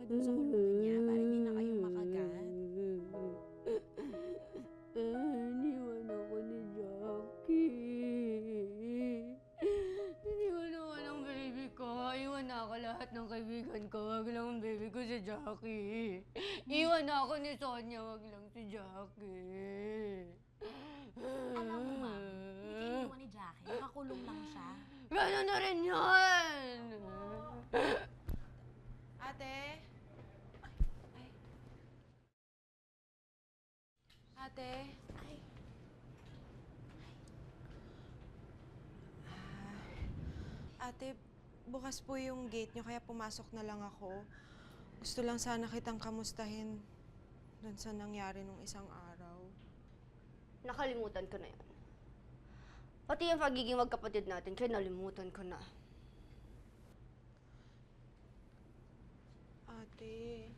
dun sa kulungan niya para hindi na kayo makagat. Iniwan ako ni Jackie. Iniwan ako ng baby ko. Iwan na ako lahat ng kaibigan ko. Wag lang ang baby ko si Jackie. Iwan na ako ni Sonia. Wag lang si Jackie. Alam mo, ma'am, hindi kayo iniwan ni Jackie. Nakakulong lang siya. Gano'n na rin yun! Ate? Ay. Ate? Ay, Ate, bukas po yung gate nyo kaya pumasok na lang ako. Gusto lang sana kitang kamustahin dun sa nangyari nung isang araw. Nakalimutan ko na yan. Pati yung pagiging magkapatid natin, kaya nalimutan ko na. Ate,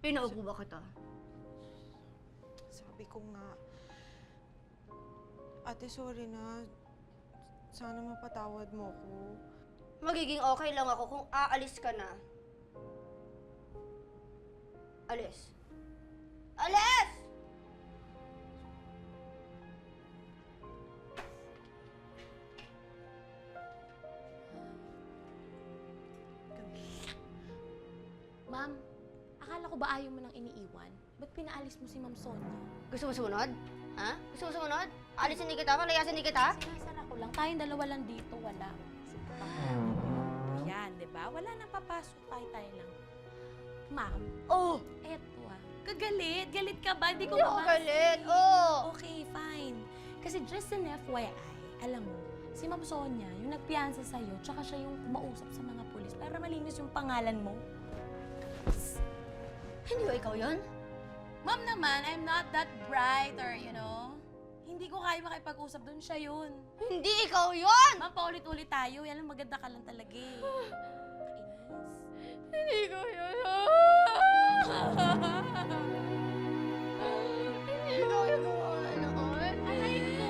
Pinaupo ba kita? sabi ko nga. Ate, sorry na. Sana mapatawad mo ko. Magiging okay lang ako kung aalis ka na. Alis. Alis! ma'am, akala ko ba ayaw mo nang iniiwan? Ba't pinaalis mo si Ma'am Sonia? Gusto mo sumunod? Ha? Gusto mo sumunod? Alisin ni kita? Palayasin ni kita? Sinasara ko lang. Tayong dalawa lang dito, wala. Yan, di ba? Wala nang papasok. Tayo lang. Ma'am, Oh! eto Kagalit? Galit ka ba? Hindi ko Hindi ako mabasa. galit. Oh! Okay, fine. Kasi just an FYI, alam mo, si Ma'am Sonia, yung nagpiyansa sa'yo, tsaka siya yung kumausap sa mga pulis para malinis yung pangalan mo. Hindi ba ikaw yun? Ma'am naman, I'm not that bright or, hindi ko kaya makipag-usap doon, siya yun. Hindi ikaw yun! Ma'am, paulit-ulit tayo. Yan lang, maganda ka lang talaga eh. Kainis. Hindi ikaw yun. Hindi ikaw yung gumawa noon. Aray ko,